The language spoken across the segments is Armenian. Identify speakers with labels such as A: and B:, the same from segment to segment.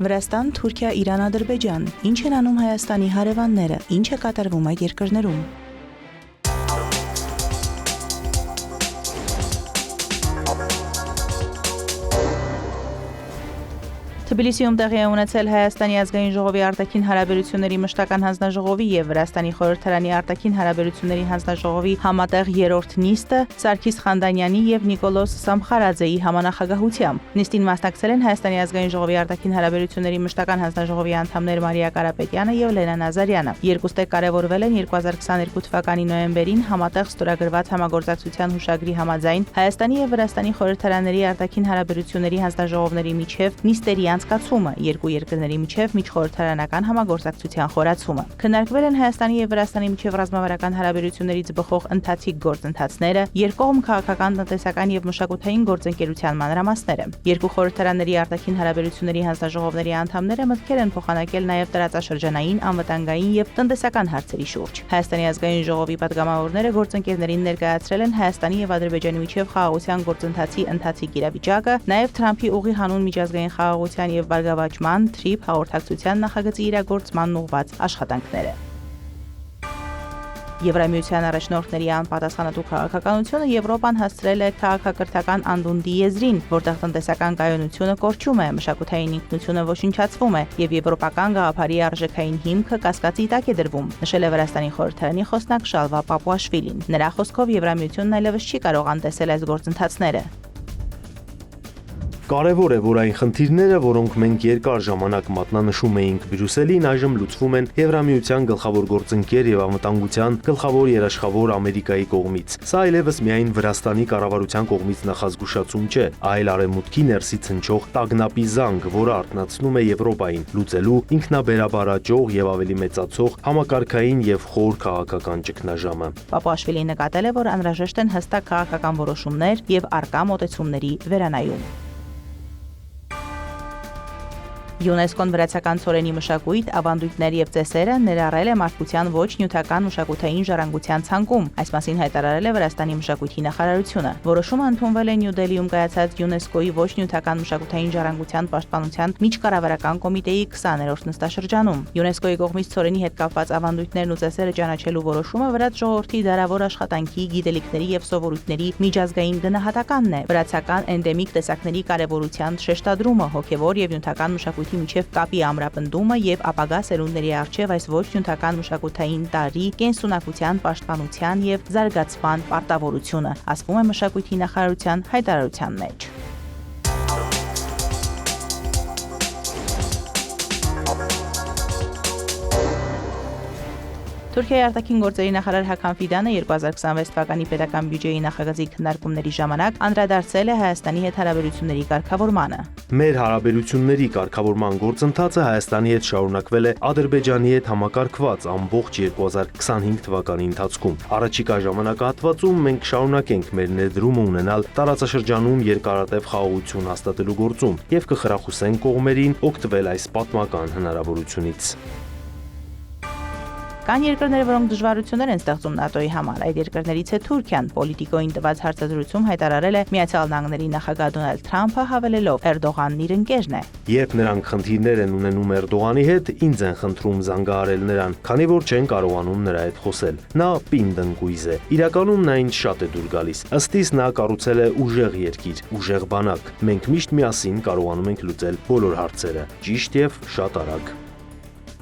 A: Վրաստան, Թուրքիա, Իրան, Ադրբեջան։ Ինչ են անում Հայաստանի հարևանները, ինչ է կատարվում այդ երկրներում։ Թբիլիսիում տեղի է ունեցել Հայաստանի ազգային ժողովի արտաքին հարաբերությունների մշտական հանձնաժողովի եւ Վրաստանի խորհրդարանի արտաքին հարաբերությունների հանձնաժողովի համատեղ երրորդ նիստը Սարգիս Խանդանյանի եւ Նիկոլոս Սամխարաձեի համանախագահությամբ։ Նիստին մասնակցել են Հայաստանի ազգային ժողովի արտաքին հարաբերությունների մշտական հանձնաժողովի անդամներ Մարիա Կարապետյանը եւ Լենա Նազարյանը։ Երկուստեք կարևորվել են 2022 թվականի նոյեմբերին համատեղ ստորագրված համագործակցության հուշագրի համաձայն Հայաստանի եւ Վրաստանի խորհրդարանների արտաքին հարաբերությունների հանձնաժողովների միջև նիստերի անցկացումը, երկու երկրների միջև միջխորհրդարանական համագործակցության խորացումը։ Քննարկվել են Հայաստանի եւ Վրաստանի միջև ռազմավարական հարաբերություններից բխող ընթացիկ գործընթացները, երկկողմ քաղաքական, տնտեսական եւ մշակութային գործընկերության մանրամասները։ Երկու խորհրդարանների արտաքին հարաբերությունների հանձնաժողովների անդամները մտքեր են փոխանակել նաեւ տարածաշրջանային, անվտանգային եւ տնտեսական հարցերի շուրջ։ Հայաստանի ազգային ժողովի պատգամավորները գործընկերներին ներկայացրել են Հայաստանի եւ Ադրբեջանի միջև խաղաղության գործընթացի ընթացիկ իրավիճակը, նաեւ Թրամփի ուղի հանուն միջազգային խաղաղության եւ բարգավաճման TRIP հաղորդակցության նախագծի իրագործման ուղղված աշխատանքները։ Եվրամիության առաջնորդների անպատասխանատու քաղաքականությունը Եվրոպան հասցրել է քաղաքակրթական անդունդի եզրին, որտեղ տնտեսական կայունությունը կորչում է, մշակութային ինքնությունը ոչնչացվում է եւ եվրոպական գաղափարի արժեքային հիմքը կասկածի տակ է դրվում, նշել է Վրաստանի խորհրդարանի խոսնակ Շալվա Պապուաշվիլին։ Նրա խոսքով Եվրամիությունն այլևս չի կարող անտեսել այս գործընթացները։
B: Կարևոր է, որ այն խնդիրները, որոնք մենք երկար ժամանակ մատնանշում էինք Բրյուսելին, այժմ լուծվում են Եվրամիության գլխավոր գործընկեր եւ անվտանգության գլխավոր երաշխավոր Ամերիկայի կողմից։ Սա այլևս միայն Վրաստանի կառավարության կողմից նախազգուշացում չէ, այլ արևմուտքի ներսից հնչող տագնապի զանգ, որը արթնացնում է Եվրոպային, լուծելու ինքնաբերաբարաճող եւ ավելի մեծացող համակարգային եւ խոր քաղաքական ճգնաժամը։
A: Պապուաշվիլին նկատել է, որ անհրաժեշտ են հստակ քաղաքական որոշումներ եւ առկա մոտեցումների վերանայում։ ՅՈՒՆԵՍԿՕ-ն վրացական ցորենի մշակույթ, ավանդույթներ եւ ծեսերը ներառել է մարդկության ոչ նյութական մշակութային ժառանգության ցանկում։ Այս մասին հայտարարել է Վրաստանի մշակույթի նախարարությունը։ Որոշումը ընդունվել է Նյու Դելիում կայացած ՅՈՒՆԵՍԿՕ-ի ոչ նյութական մշակութային ժառանգության պաշտպանության միջկառավարական կոմիտեի 20-րդ նստաշրջանում։ ՅՈՒՆԵՍԿՕ-ի կողմից ցորենի հետ կապված ավանդույթներն ու ծեսերը ճանաչելու որոշումը վրաց ժողովրդի դարավոր աշխատանքի, գիտելիքների եւ սովորույթների միջազգային գնահատականն է։ Վրացական էնդեմիկ տեսակների կարեւորության շեշտադրումը, հոգեվոր եւ նյութական մշակույթի միջև կապի ամրապնդումը եւ ապագա սերունդների առջև այս ոչ նյութական մշակութային տարրի կենսունակության պաշտպանության եւ զարգացման պարտավորությունը, ասվում է մշակույթի նախարարության հայտարարության մեջ։ Թուրքիայի արտաքին գործերի նախարար Հական Ֆիդանը 2026 թվականի պետական բյուջեի նախագծի քննարկումների ժամանակ անդրադարձել է Հայաստանի հետ հարաբերությունների կարգավորմանը։
B: Մեր հարաբերությունների կարգավորման գործընթացը Հայաստանի հետ շարունակվել է Ադրբեջանի հետ համակարգված ամբողջ 2025 թվականի ընթացքում։ Առաջիկա ժամանակահատվածում մենք շարունակենք մեր ներդրումը ունենալ տարածաշրջանում երկարատև խաղաղություն հաստատելու գործում եւ կխրախուսենք կողմերին օգտվել այս պատմական հնարավորությունից։
A: Կան երկրներ, որոնք դժվարություններ են ստեղծում ՆԱՏՕ-ի համար։ Այդ երկրներից է Թուրքիան։ Պոլիտիկոին տված հարցազրույցում հայտարարել է Միացյալ Նահանգների նախագահ Դոնալդ Թրամփը, հավելելով Էրդողանն իր ընկերն է։
B: Երբ նրանք խնդիրներ են ունենում Էրդողանի հետ, ինձ են խնդրում զանգահարել նրան, քանի որ չեն կարողանում նրա հետ խոսել։ Նա պինդ ընկույզ է։ Իրականում նա ինձ շատ է դուր գալիս։ Ըստ իս նա կառուցել է ուժեղ երկիր, ուժեղ բանակ։ Մենք միշտ միասին կարողանում ենք լուծել բոլոր հարցերը, ճիշտ եւ շատ արագ։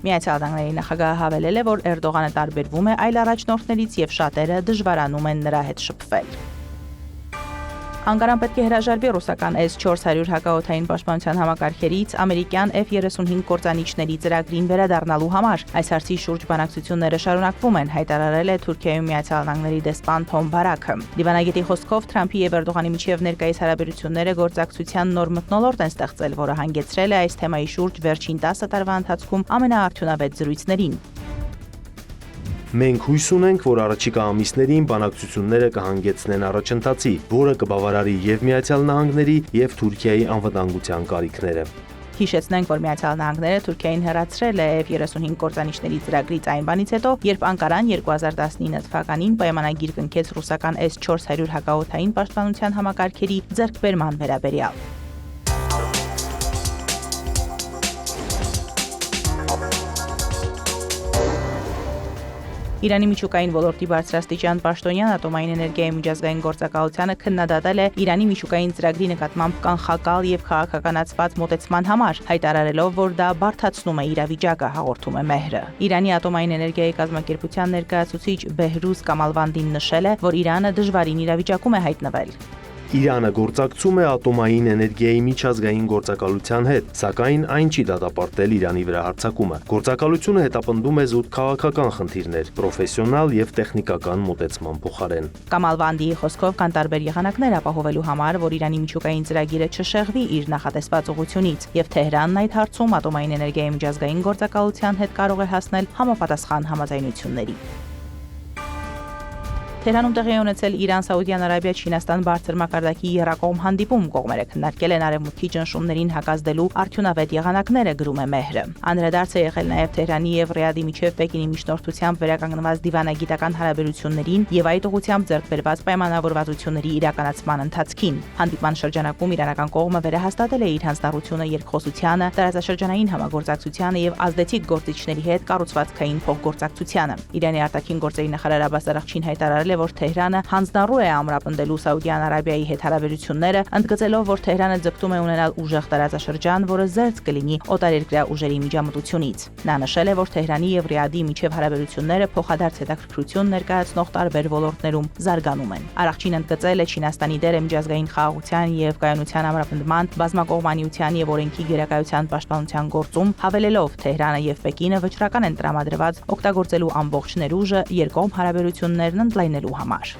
A: Միացյալ Նահանգների նախագահը հավելել է, որ Էրդողանը տարբերվում է այլ առաջնորդներից եւ շատերը դժվարանում են նրա հետ շփվել։ Անկարան պետք է հրաժարվի ռուսական S-400 հակաօդային պաշտպանության համակարգերից ամերիկյան F-35 կործանիչների ծրագրին վերադառնալու համար։ Այս հարցի շուրջ բանակցությունները շարունակվում են, հայտարարել է Թուրքիայում Միացյալ Նահանգների դեսպան Թոմ Բարաքը։ Դիվանագետի խոսքով Թրամփի եւ Էրդողանի միջև ներկայիս հարաբերությունները գործակցության նոր մթնոլորտ են ստեղծել, որը հանգեցրել է այս թեմայի շուրջ վերջին 10 տարվա ընթացքում ամենաարդյունավետ զրույցներին։
B: Մենք հույս ունենք, որ առաջիկա ամիսներին բանակցությունները կհանգեցնեն առաջընթացի, որը կբավարարի եւ Միացյալ Նահանգների եւ Թուրքիայի անվտանգության կարիքները։
A: Հիշեցնենք, որ Միացյալ Նահանգները Թուրքիային հեռացրել է F-35 կործանիչների ծրագրից այն բանից հետո, երբ Անկարան 2019 թվականին պայմանագիր կնքեց ռուսական S-400 հակաօդային պաշտպանության համակարգերի ձեռքբերման վերաբերյալ։ Իրանի միջուկային ոլորտի բարձրաստիճան պաշտոնյան ատոմային էներգիայի միջազգային գործակալությանը քննադատել է Իրանի միջուկային ծրագրի նկատմամբ կանխակալ եւ քաղաքականացված մոտեցման համար, հայտարարելով, որ դա բարդացնում է իրավիճակը, հաղորդում է Մեհրը։ Իրանի ատոմային էներգիայի կազմակերպության ներկայացուցիչ Բեհրուզ Կամալվանդին նշել է, որ Իրանը դժվարին իրավիճակում է հայտնվել։
B: Իրանը գործակցում է ատոմային էներգիայի միջազգային գործակալության հետ, սակայն այն չի դատապարտել Իրանի վրա հարձակումը։ Գործակալությունը հետապնդում է զուտ քաղաքական խնդիրներ, պրոֆեսիոնալ եւ տեխնիկական մոտեցման փոխարեն։
A: Կամալվանդիի խոսքով կան տարբեր եղանակներ ապահովելու համար, որ Իրանի միջուկային ծրագիրը չշեղվի իր նախատեսված ուղղությունից, եւ Թեհրանն այդ հարցում ատոմային էներգիայի միջազգային գործակալության հետ կարող է հասնել համապատասխան համաձայնությունների։ Թեհրանում տեղի ունեցել Իրան-Սաուդյան Արաբիա-Չինաստան բարձր մակարդակի եռակողմ հանդիպում, կողմերը քննարկել են արևմուտքի ճնշումներին հակազդելու արդյունավետ եղանակները, գրում է Մեհրը։ Անդրադարձ է եղել նաև Թեհրանի եւ Ռիադի միջև Պեկինի միջնորդությամբ վերականգնված դիվանագիտական հարաբերություններին եւ այդ ուղղությամբ ձեռք բերված պայմանավորվածությունների իրականացման ընթացքին։ Հանդիպման շրջանակում իրանական կողմը վերահաստատել է իր հանձնառությունը երկխոսությանը, տարածաշրջանային համագործակցությանը եւ ազդեցիկ գործիչների հետ կառուցվածքային փոխգործակցությանը։ Իրանի արտաքին գործերի նախարար Աբբաս Արաղչին հայտարարել որ Թեհրանը հանձնառու է ամրապնդելու Սաուդյան Արաբիայի հետ հարաբերությունները, ընդգծելով, որ Թեհրանը ձգտում է ունենալ ուժեղ տարածաշրջան, որը զերծ կլինի օտարերկրյա ուժերի միջամտությունից։ Նա նշել է, որ Թեհրանի եւ Ռիադի միջև հարաբերությունները փոխադարձ հետաքրքրություն ներկայացնող տարբեր ոլորտներում զարգանում են։ Արաղչին ընդգծել է Չինաստանի դերը միջազգային խաղաղության եւ կայունության ամրապնդման, բազմակողմանիության եւ օրենքի գերակայության պաշտպանության գործում, հավելելով Թեհրանը եւ Պեկինը վճռական են տրամադրված օգտագործելու ամբողջ ներուժը երկկողմ հարաբերություններն ընդլայնելու համար։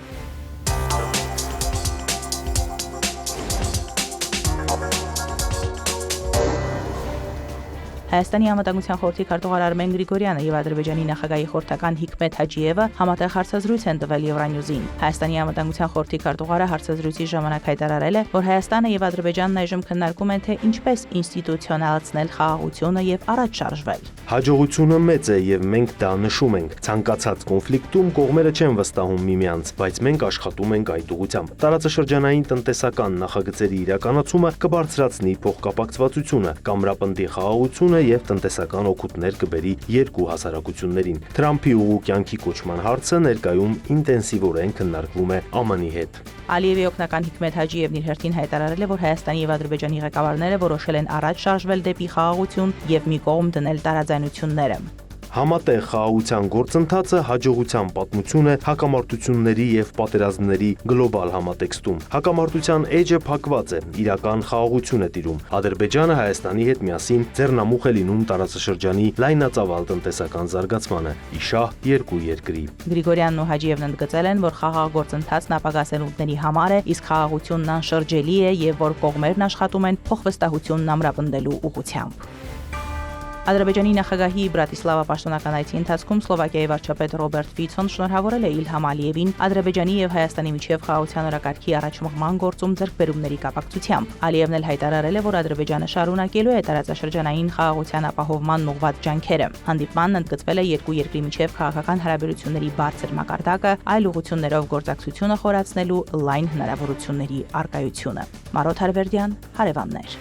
A: Հայաստանի անվտանգության խորհրդի քարտուղար Արմեն Գրիգորյանը եւ Ադրբեջանի նախագահի խորհրդական Հիկմեթ Հաջիևը համատեղ հարցազրույց են տվել Եվրանյուզին։ Հայաստանի անվտանգության խորհրդի քարտուղարը հարցազրույցի ժամանակ հայտարարել է, որ Հայաստանը եւ Ադրբեջանն այժմ քննարկում են, թե ինչպես ինստիտուցիոնալացնել խաղաղությունը եւ առաջ շարժվել։
B: Հաջողությունը մեծ է եւ մենք դա նշում ենք։ Ցանկացած կոնֆլիկտում կողմերը չեն վստահում միմյանց, բայց մենք աշխատում ենք այդ ուղղությամբ։ Տարածաշրջանային տնտեսական նախագծերի իրականացումը կբարձրացնի փոխկապակցվածությունը, կամրապնդի խաղաղությունը եւ տնտեսական օգուտներ կբերի երկու հասարակություններին։ Թրամփի ուղու կյանքի կոչման հարցը ներկայում ինտենսիվորեն քննարկվում է ԱՄՆ-ի հետ։
A: Ալիևի օգնական Հիկմեթ Հաջիևն իր հերթին հայտարարել է, որ Հայաստանի եւ Ադրբեջանի ղեկավարները որոշել են առաջ շարժվել դեպի խաղաղություն եւ մի կողմ դնել տարաձայնությունները։
B: Համատեղ խաղաղության գործընթացը հաջողության պատմություն է հակամարտությունների եւ պատերազմների գլոբալ համատեքստում։ Հակամարտության էջը փակված է, իրական խաղաղություն է տիրում։ Ադրբեջանը Հայաստանի հետ միասին ձեռնամուխ է լինում տարածաշրջանի լայնածավալ տնտեսական զարգացմանը՝ իշահ երկու երկրի։
A: Գրիգորյանն ու Հաջիևն ընդգծել են, որ խաղաղ գործընթացն ապագա սերունդների համար է, իսկ խաղաղությունն անշրջելի է եւ որ կողմերն աշխատում են փոխվստահությունն ամրապնդելու ուղղությամբ։ Ադրբեջանի նախագահի Բրատիսլավա պաշտոնական այցի ընթացքում Սլովակիայի վարչապետ Ռոբերտ Ֆիցոն շնորհավորել է Իլհամ Ալիևին Ադրբեջանի եւ Հայաստանի միջև խաղաղության օրակարգի առաջմղման գործում ձեռքբերումների կապակցությամբ։ Ալիևն էլ հայտարարել է, որ Ադրբեջանը շարունակելու է տարածաշրջանային խաղաղության ապահովման ուղղված ջանքերը։ Հանդիպմանն ընդգծվել է երկու երկրի միջև քաղաքական հարաբերությունների բարձր մակարդակը, այլ ուղղություններով գործակցությունը խորացնելու լայն հնարավորությունների առկայությունը։ Մարոթ Հարվերդյան, հարևաններ։